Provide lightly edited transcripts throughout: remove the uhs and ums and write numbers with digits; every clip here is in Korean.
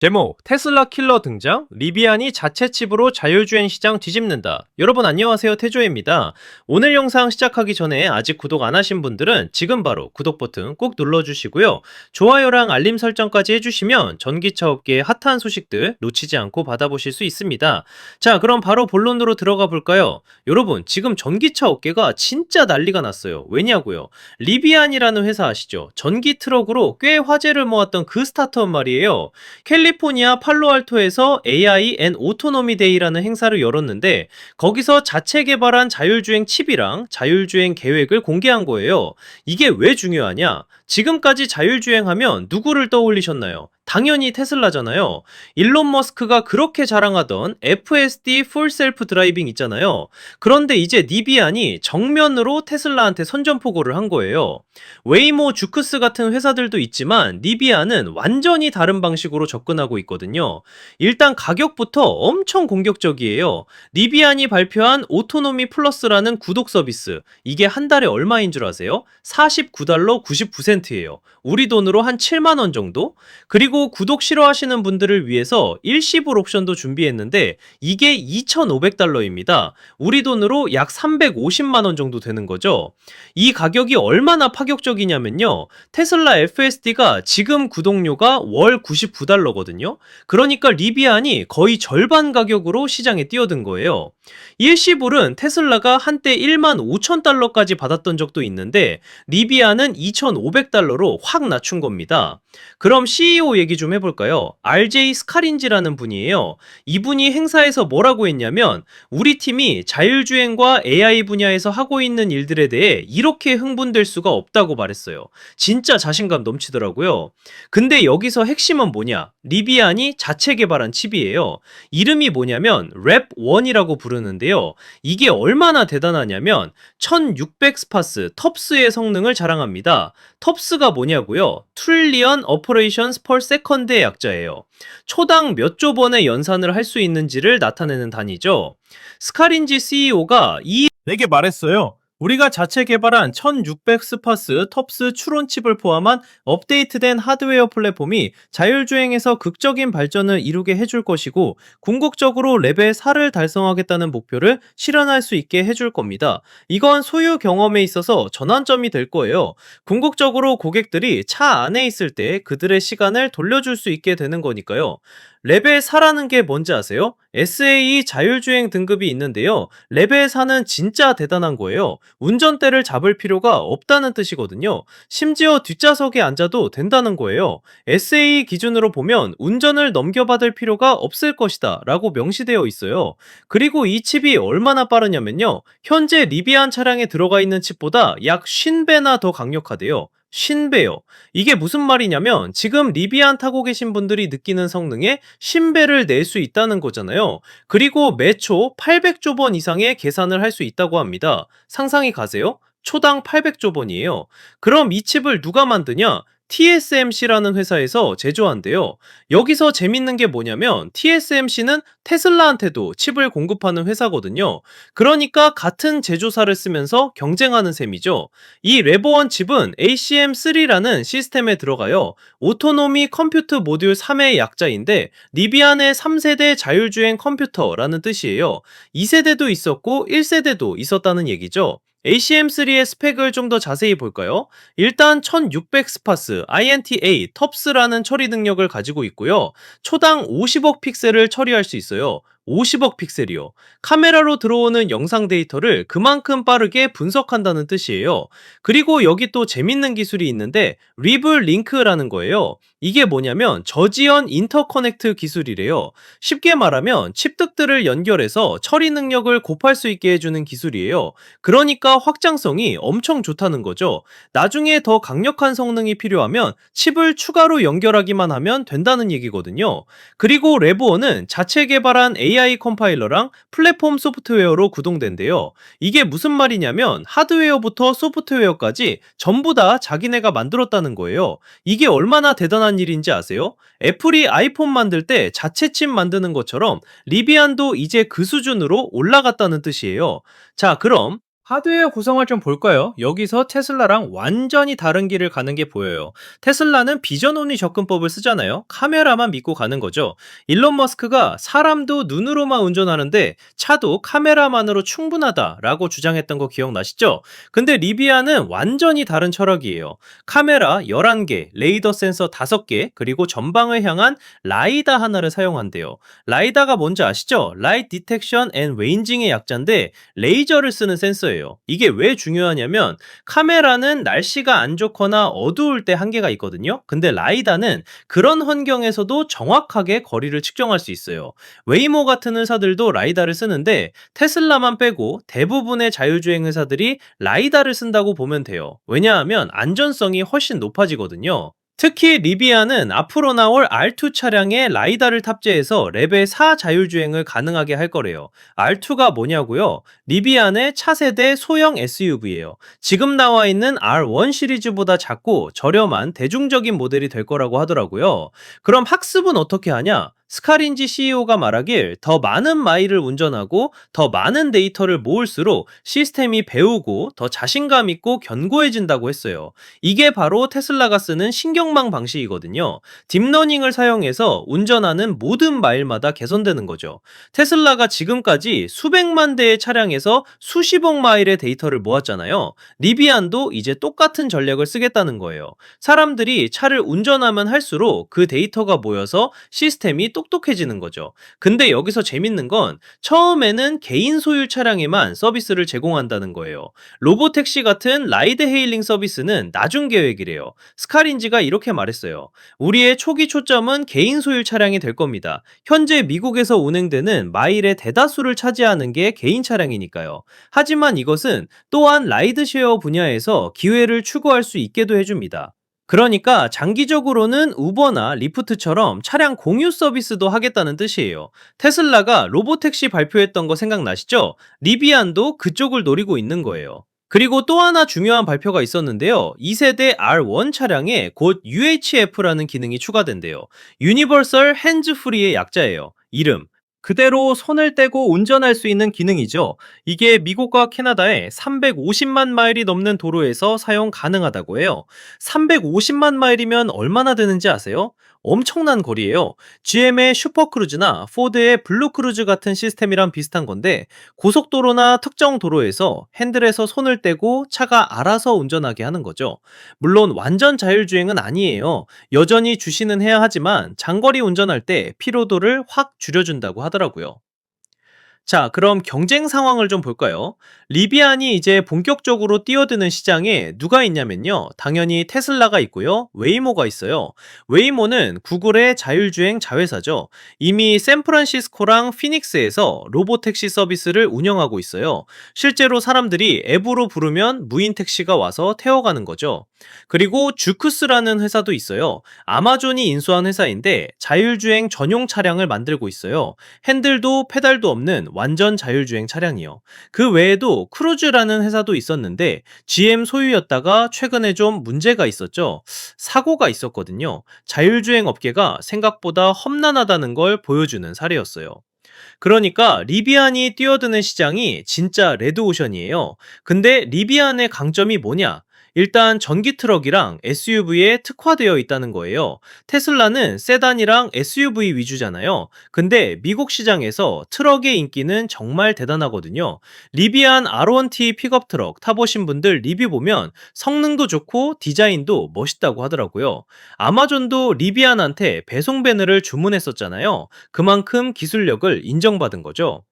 제목, 테슬라 킬러 등장, 리비안이 자체 칩으로 자율주행 시장 뒤집는다. 여러분 안녕하세요, 태조입니다. 오늘 영상 시작하기 전에 아직 구독 안 하신 분들은 지금 바로 구독 버튼 꼭 눌러주시고요. 좋아요랑 알림 설정까지 해주시면 전기차 업계의 핫한 소식들 놓치지 않고 받아보실 수 있습니다. 자, 그럼 바로 본론으로 들어가 볼까요? 여러분, 지금 전기차 업계가 진짜 난리가 났어요. 왜냐고요? 리비안이라는 회사 아시죠? 전기 트럭으로 꽤 화제를 모았던 그 스타트업 말이에요. 캘리포니아 팔로알토에서 AI 앤 오토노미 데이라는 행사를 열었는데 거기서 자체 개발한 자율주행 칩이랑 자율주행 계획을 공개한 거예요. 이게 왜 중요하냐? 지금까지 자율주행하면 누구를 떠올리셨나요? 당연히 테슬라잖아요. 일론 머스크가 그렇게 자랑하던 FSD 풀 셀프 드라이빙 있잖아요. 그런데 이제 니비안이 정면으로 테슬라한테 선전포고를 한 거예요. 웨이모, 주크스 같은 회사들도 있지만 니비안은 완전히 다른 방식으로 접근하고 있거든요. 일단 가격부터 엄청 공격적이에요. 니비안이 발표한 오토노미 플러스라는 구독 서비스, 이게 한 달에 얼마인 줄 아세요? 49달러 99센트예요. 우리 돈으로 한 7만 원 정도? 그리고 구독 싫어하시는 분들을 위해서 일시불 옵션도 준비했는데 이게 2,500달러입니다. 우리 돈으로 약 350만 원 정도 되는 거죠. 이 가격이 얼마나 파격적이냐면요. 테슬라 FSD가 지금 구독료가 월 99달러거든요. 그러니까 리비안이 거의 절반 가격으로 시장에 뛰어든 거예요. 일시불은 테슬라가 한때 1만 5천 달러까지 받았던 적도 있는데 리비안은 2,500달러로 확 낮춘 겁니다. 그럼 CEO 얘기 좀 해볼까요? RJ 스카린지라는 분이에요. 이분이 행사에서 뭐라고 했냐면 우리 팀이 자율주행과 AI 분야에서 하고 있는 일들에 대해 이렇게 흥분될 수가 없다고 말했어요. 진짜 자신감 넘치더라고요. 근데 여기서 핵심은 뭐냐? 리비안이 자체 개발한 칩이에요. 이름이 뭐냐면 랩1이라고 부르는데요. 이게 얼마나 대단하냐면 1600 스파스 텁스의 성능을 자랑합니다. 텁스가 뭐냐고요? 트릴리언 오퍼레이션스 per second의 약자예요. 초당 몇 조 번의 연산을 할 수 있는지를 나타내는 단위죠. 스카린지 CEO가 내게 말했어요. 우리가 자체 개발한 1600 스파스 텁스 추론칩을 포함한 업데이트된 하드웨어 플랫폼이 자율주행에서 극적인 발전을 이루게 해줄 것이고 궁극적으로 레벨 4를 달성하겠다는 목표를 실현할 수 있게 해줄 겁니다. 이건 소유 경험에 있어서 전환점이 될 거예요. 궁극적으로 고객들이 차 안에 있을 때 그들의 시간을 돌려줄 수 있게 되는 거니까요. 레벨 4라는 게 뭔지 아세요? SAE 자율주행 등급이 있는데요. 레벨 4는 진짜 대단한 거예요. 운전대를 잡을 필요가 없다는 뜻이거든요. 심지어 뒷좌석에 앉아도 된다는 거예요. SAE 기준으로 보면 운전을 넘겨받을 필요가 없을 것이다 라고 명시되어 있어요. 그리고 이 칩이 얼마나 빠르냐면요. 현재 리비안 차량에 들어가 있는 칩보다 약 50배나 더 강력하대요. 50배요. 이게 무슨 말이냐면 지금 리비안 타고 계신 분들이 느끼는 성능에 10배를 낼 수 있다는 거잖아요. 그리고 매초 800조 번 이상의 계산을 할 수 있다고 합니다. 상상이 가세요? 초당 800조 번이에요. 그럼 이 칩을 누가 만드냐? TSMC라는 회사에서 제조한대요. 여기서 재밌는 게 뭐냐면 TSMC는 테슬라한테도 칩을 공급하는 회사거든요. 그러니까 같은 제조사를 쓰면서 경쟁하는 셈이죠. 이 레버원 칩은 ACM3라는 시스템에 들어가요. 오토노미 컴퓨트 모듈 3의 약자인데 리비안의 3세대 자율주행 컴퓨터라는 뜻이에요. 2세대도 있었고 1세대도 있었다는 얘기죠. ACM3의 스펙을 좀 더 자세히 볼까요? 일단 1600 스파스 INTA 텁스라는 처리 능력을 가지고 있고요. 초당 50억 픽셀을 처리할 수 있어요. 50억 픽셀이요. 카메라로 들어오는 영상 데이터를 그만큼 빠르게 분석한다는 뜻이에요. 그리고 여기 또 재밌는 기술이 있는데 리블 링크라는 거예요. 이게 뭐냐면 저지연 인터커넥트 기술이래요. 쉽게 말하면 칩득들을 연결해서 처리 능력을 곱할 수 있게 해주는 기술이에요. 그러니까 확장성이 엄청 좋다는 거죠. 나중에 더 강력한 성능이 필요하면 칩을 추가로 연결하기만 하면 된다는 얘기거든요. 그리고 레브원은 자체 개발한 AI 컴파일러랑 플랫폼 소프트웨어로 구동된대요. 이게 무슨 말이냐면 하드웨어부터 소프트웨어까지 전부 다 자기네가 만들었다는 거예요. 이게 얼마나 대단한 일인지 아세요? 애플이 아이폰 만들 때 자체 칩 만드는 것처럼 리비안도 이제 그 수준으로 올라갔다는 뜻이에요. 자, 그럼 하드웨어 구성을 좀 볼까요? 여기서 테슬라랑 완전히 다른 길을 가는 게 보여요. 테슬라는 비전 온리 접근법을 쓰잖아요. 카메라만 믿고 가는 거죠. 일론 머스크가 사람도 눈으로만 운전하는데 차도 카메라만으로 충분하다라고 주장했던 거 기억나시죠? 근데 리비아는 완전히 다른 철학이에요. 카메라 11개, 레이더 센서 5개, 그리고 전방을 향한 라이다 하나를 사용한대요. 라이다가 뭔지 아시죠? 라이트 디텍션 앤 웨인징의 약자인데 레이저를 쓰는 센서예요. 이게 왜 중요하냐면 카메라는 날씨가 안 좋거나 어두울 때 한계가 있거든요. 근데 라이다는 그런 환경에서도 정확하게 거리를 측정할 수 있어요. 웨이모 같은 회사들도 라이다를 쓰는데 테슬라만 빼고 대부분의 자율주행 회사들이 라이다를 쓴다고 보면 돼요. 왜냐하면 안전성이 훨씬 높아지거든요. 특히 리비아는 앞으로 나올 R2 차량에 라이다를 탑재해서 레벨 4 자율주행을 가능하게 할 거래요. R2가 뭐냐고요? 리비안의 차세대 소형 SUV예요. 지금 나와 있는 R1 시리즈보다 작고 저렴한 대중적인 모델이 될 거라고 하더라고요. 그럼 학습은 어떻게 하냐? 스카린지 CEO가 말하길 더 많은 마일을 운전하고 더 많은 데이터를 모을수록 시스템이 배우고 더 자신감 있고 견고해진다고 했어요. 이게 바로 테슬라가 쓰는 신경망 방식이거든요. 딥러닝을 사용해서 운전하는 모든 마일마다 개선되는 거죠. 테슬라가 지금까지 수백만 대의 차량에서 수십억 마일의 데이터를 모았잖아요. 리비안도 이제 똑같은 전략을 쓰겠다는 거예요. 사람들이 차를 운전하면 할수록 그 데이터가 모여서 시스템이 똑똑해지는 거죠. 근데 여기서 재밌는 건 처음에는 개인 소유 차량에만 서비스를 제공한다는 거예요. 로보택시 같은 라이드 헤일링 서비스는 나중 계획이래요. 스카린지가 이렇게 말했어요. 우리의 초기 초점은 개인 소유 차량이 될 겁니다. 현재 미국에서 운행되는 마일의 대다수를 차지하는 게 개인 차량이니까요. 하지만 이것은 또한 라이드쉐어 분야에서 기회를 추구할 수 있게도 해줍니다. 그러니까 장기적으로는 우버나 리프트처럼 차량 공유 서비스도 하겠다는 뜻이에요. 테슬라가 로보택시 발표했던 거 생각나시죠? 리비안도 그쪽을 노리고 있는 거예요. 그리고 또 하나 중요한 발표가 있었는데요. 2세대 R1 차량에 곧 UHF라는 기능이 추가된대요. 유니버설 핸즈 프리의 약자예요. 이름. 그대로 손을 떼고 운전할 수 있는 기능이죠. 이게 미국과 캐나다에 350만 마일이 넘는 도로에서 사용 가능하다고 해요. 350만 마일이면 얼마나 되는지 아세요? 엄청난 거리예요. GM의 슈퍼크루즈나 포드의 블루크루즈 같은 시스템이랑 비슷한 건데 고속도로나 특정 도로에서 핸들에서 손을 떼고 차가 알아서 운전하게 하는 거죠. 물론 완전 자율주행은 아니에요. 여전히 주시는 해야 하지만 장거리 운전할 때 피로도를 확 줄여준다고 하더라고요. 자, 그럼 경쟁 상황을 좀 볼까요? 리비안이 이제 본격적으로 뛰어드는 시장에 누가 있냐면요. 당연히 테슬라가 있고요. 웨이모가 있어요. 웨이모는 구글의 자율주행 자회사죠. 이미 샌프란시스코랑 피닉스에서 로보택시 서비스를 운영하고 있어요. 실제로 사람들이 앱으로 부르면 무인 택시가 와서 태워가는 거죠. 그리고 주크스라는 회사도 있어요. 아마존이 인수한 회사인데 자율주행 전용 차량을 만들고 있어요. 핸들도 페달도 없는 완전 자율주행 차량이요. 그 외에도 크루즈라는 회사도 있었는데 GM 소유였다가 최근에 좀 문제가 있었죠. 사고가 있었거든요. 자율주행 업계가 생각보다 험난하다는 걸 보여주는 사례였어요. 그러니까 리비안이 뛰어드는 시장이 진짜 레드오션이에요. 근데 리비안의 강점이 뭐냐? 일단 전기 트럭이랑 SUV에 특화되어 있다는 거예요. 테슬라는 세단이랑 SUV 위주잖아요. 근데 미국 시장에서 트럭의 인기는 정말 대단하거든요. 리비안 R1T 픽업 트럭 타보신 분들 리뷰 보면 성능도 좋고 디자인도 멋있다고 하더라고요. 아마존도 리비안한테 배송 배너를 주문했었잖아요. 그만큼 기술력을 인정받은 거죠.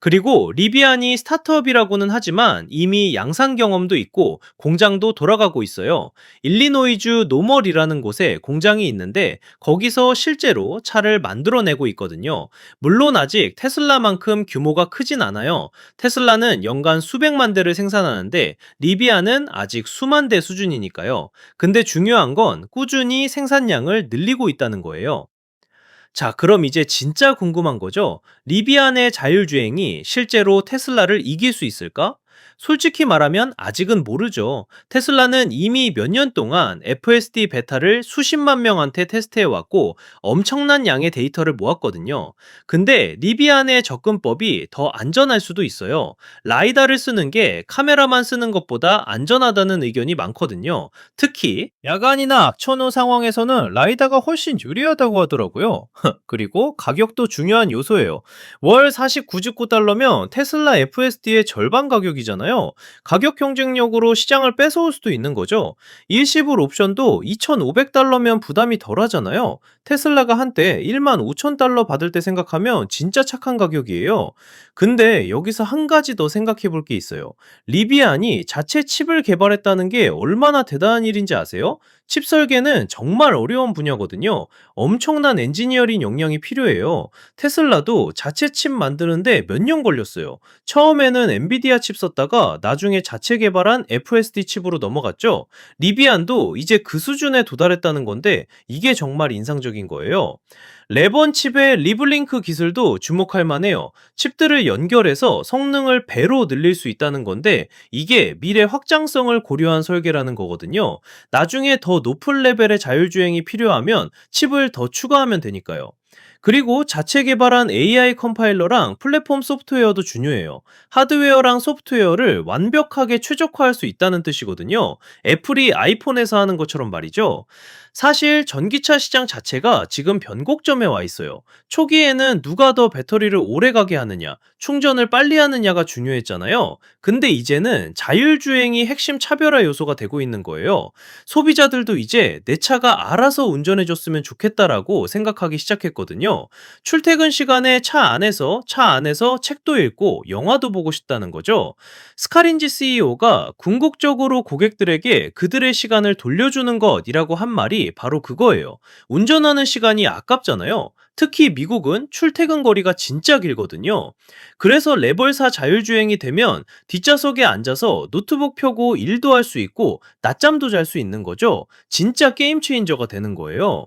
그리고 리비안이 스타트업이라고는 하지만 이미 양산 경험도 있고 공장도 돌아가고 있어요. 일리노이주 노멀이라는 곳에 공장이 있는데 거기서 실제로 차를 만들어내고 있거든요. 물론 아직 테슬라만큼 규모가 크진 않아요. 테슬라는 연간 수백만 대를 생산하는데 리비안은 아직 수만 대 수준이니까요. 근데 중요한 건 꾸준히 생산량을 늘리고 있다는 거예요. 자, 그럼 이제 진짜 궁금한 거죠? 리비안의 자율주행이 실제로 테슬라를 이길 수 있을까? 솔직히 말하면 아직은 모르죠. 테슬라는 이미 몇 년 동안 FSD 베타를 수십만 명한테 테스트해왔고 엄청난 양의 데이터를 모았거든요. 근데 리비안의 접근법이 더 안전할 수도 있어요. 라이다를 쓰는 게 카메라만 쓰는 것보다 안전하다는 의견이 많거든요. 특히 야간이나 악천후 상황에서는 라이다가 훨씬 유리하다고 하더라고요. 그리고 가격도 중요한 요소예요. 월 49.9달러면 테슬라 FSD의 절반 가격이잖아요. 가격 경쟁력으로 시장을 뺏어올 수도 있는 거죠. 일시불 옵션도 2,500달러면 부담이 덜 하잖아요. 테슬라가 한때 15,000달러 받을 때 생각하면 진짜 착한 가격이에요. 근데 여기서 한 가지 더 생각해 볼 게 있어요. 리비안이 자체 칩을 개발했다는 게 얼마나 대단한 일인지 아세요? 칩 설계는 정말 어려운 분야거든요. 엄청난 엔지니어링 역량이 필요해요. 테슬라도 자체 칩 만드는데 몇 년 걸렸어요. 처음에는 엔비디아 칩 썼다가 나중에 자체 개발한 FSD 칩으로 넘어갔죠. 리비안도 이제 그 수준에 도달했다는 건데 이게 정말 인상적인 거예요. 레번 칩의 리블링크 기술도 주목할 만해요. 칩들을 연결해서 성능을 배로 늘릴 수 있다는 건데 이게 미래 확장성을 고려한 설계라는 거거든요. 나중에 더 높은 레벨의 자율주행이 필요하면 칩을 더 추가하면 되니까요. 그리고 자체 개발한 AI 컴파일러랑 플랫폼 소프트웨어도 중요해요. 하드웨어랑 소프트웨어를 완벽하게 최적화할 수 있다는 뜻이거든요. 애플이 아이폰에서 하는 것처럼 말이죠. 사실 전기차 시장 자체가 지금 변곡점에 와 있어요. 초기에는 누가 더 배터리를 오래 가게 하느냐, 충전을 빨리 하느냐가 중요했잖아요. 근데 이제는 자율주행이 핵심 차별화 요소가 되고 있는 거예요. 소비자들도 이제 내 차가 알아서 운전해줬으면 좋겠다라고 생각하기 시작했거든요. 출퇴근 시간에 차 안에서 책도 읽고 영화도 보고 싶다는 거죠. 스카린지 CEO가 궁극적으로 고객들에게 그들의 시간을 돌려주는 것이라고 한 말이 바로 그거예요. 운전하는 시간이 아깝잖아요. 특히 미국은 출퇴근 거리가 진짜 길거든요. 그래서 레벨 4 자율주행이 되면 뒷좌석에 앉아서 노트북 펴고 일도 할 수 있고 낮잠도 잘 수 있는 거죠. 진짜 게임 체인저가 되는 거예요.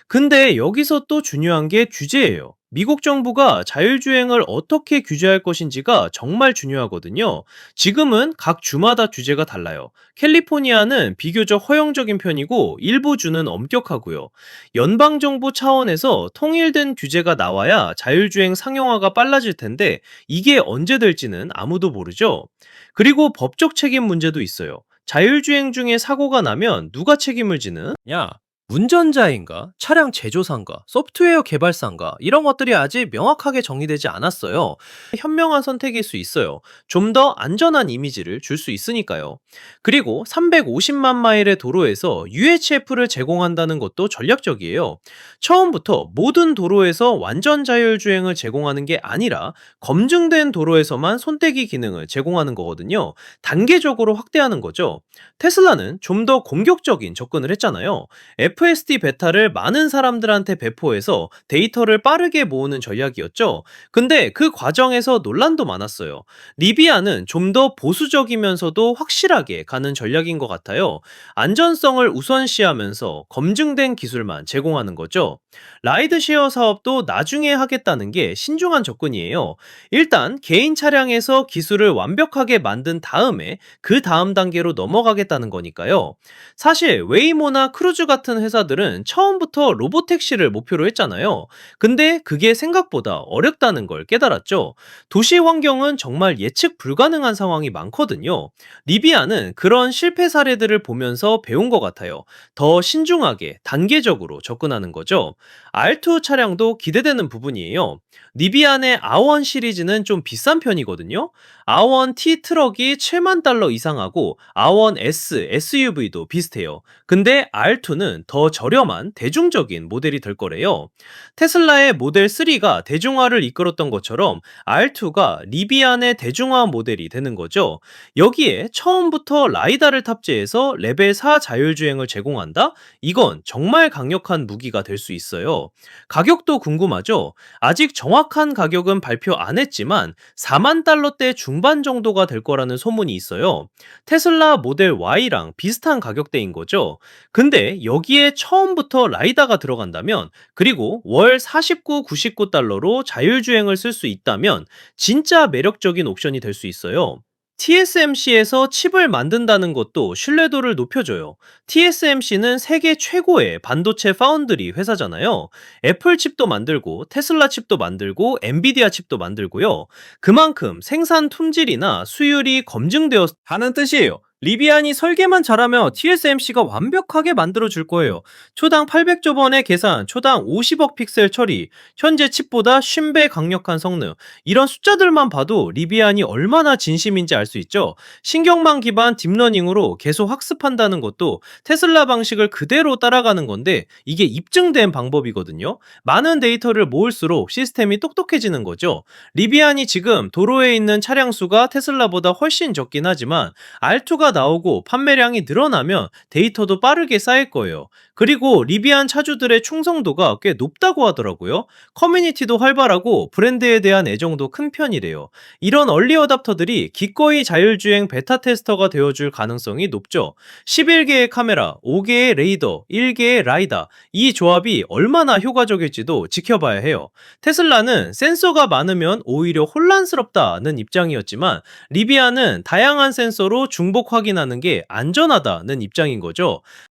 근데 여기서 또 중요한 게 규제예요. 미국 정부가 자율주행을 어떻게 규제할 것인지가 정말 중요하거든요. 지금은 각 주마다 규제가 달라요. 캘리포니아는 비교적 허용적인 편이고 일부 주는 엄격하고요. 연방정부 차원에서 통일된 규제가 나와야 자율주행 상용화가 빨라질 텐데 이게 언제 될지는 아무도 모르죠. 그리고 법적 책임 문제도 있어요. 자율주행 중에 사고가 나면 누가 책임을 지는? 야, 운전자인가, 차량 제조사인가, 소프트웨어 개발사인가, 이런 것들이 아직 명확하게 정의되지 않았어요. 현명한 선택일 수 있어요. 좀 더 안전한 이미지를 줄 수 있으니까요. 그리고 350만 마일의 도로에서 UHF를 제공한다는 것도 전략적이에요. 처음부터 모든 도로에서 완전 자율주행을 제공하는 게 아니라 검증된 도로에서만 손떼기 기능을 제공하는 거거든요. 단계적으로 확대하는 거죠. 테슬라는 좀 더 공격적인 접근을 했잖아요. FSD 베타를 많은 사람들한테 배포해서 데이터를 빠르게 모으는 전략이었죠. 근데 그 과정에서 논란도 많았어요. 리비아는 좀 더 보수적이면서도 확실하게 가는 전략인 것 같아요. 안전성을 우선시하면서 검증된 기술만 제공하는 거죠. 라이드쉐어 사업도 나중에 하겠다는 게 신중한 접근이에요. 일단 개인 차량에서 기술을 완벽하게 만든 다음에 그 다음 단계로 넘어가겠다는 거니까요. 사실 웨이모나 크루즈 같은 회사들은 처음부터 로보택시를 목표로 했잖아요. 근데 그게 생각보다 어렵다는 걸 깨달았죠. 도시 환경은 정말 예측 불가능한 상황이 많거든요. 리비아는 그런 실패 사례들을 보면서 배운 것 같아요. 더 신중하게 단계적으로 접근하는 거죠. R2 차량도 기대되는 부분이에요. 리비안의 아원 시리즈는 좀 비싼 편이거든요. 아원 T 트럭이 7만 달러 이상하고 아원 S SUV도 비슷해요. 근데 R2는 더 저렴한 대중적인 모델이 될 거래요. 테슬라의 모델 3가 대중화를 이끌었던 것처럼 R2가 리비안의 대중화 모델이 되는 거죠. 여기에 처음부터 라이다를 탑재해서 레벨 4 자율주행을 제공한다? 이건 정말 강력한 무기가 될 수 있어요. 가격도 궁금하죠? 아직 정확한 가격은 발표 안 했지만 4만 달러대 중반 정도가 될 거라는 소문이 있어요. 테슬라 모델 Y랑 비슷한 가격대인 거죠. 근데 여기에 처음부터 라이다가 들어간다면 그리고 월 49, 99달러로 자율주행을 쓸 수 있다면 진짜 매력적인 옵션이 될 수 있어요. TSMC에서 칩을 만든다는 것도 신뢰도를 높여줘요. TSMC는 세계 최고의 반도체 파운드리 회사잖아요. 애플 칩도 만들고, 테슬라 칩도 만들고, 엔비디아 칩도 만들고요. 그만큼 생산 품질이나 수율이 검증되었 다는 뜻이에요. 리비안이 설계만 잘하면 TSMC가 완벽하게 만들어줄 거예요. 초당 800조 번의 계산, 초당 50억 픽셀 처리, 현재 칩보다 50배 강력한 성능, 이런 숫자들만 봐도 리비안이 얼마나 진심인지 알 수 있죠. 신경망 기반 딥러닝으로 계속 학습한다는 것도 테슬라 방식을 그대로 따라가는 건데, 이게 입증된 방법이거든요. 많은 데이터를 모을수록 시스템이 똑똑해지는 거죠. 리비안이 지금 도로에 있는 차량 수가 테슬라보다 훨씬 적긴 하지만 R2가 나오고 판매량이 늘어나면 데이터도 빠르게 쌓일 거예요. 그리고 리비안 차주들의 충성도가 꽤 높다고 하더라고요. 커뮤니티도 활발하고 브랜드에 대한 애정도 큰 편이래요. 이런 얼리 어답터들이 기꺼이 자율주행 베타 테스터가 되어줄 가능성이 높죠. 11개의 카메라, 5개의 레이더, 1개의 라이다, 이 조합이 얼마나 효과적일지도 지켜봐야 해요. 테슬라는 센서가 많으면 오히려 혼란스럽다는 입장이었지만, 리비안은 다양한 센서로 중복 확인하는 게 안전하다는 입장인 거죠.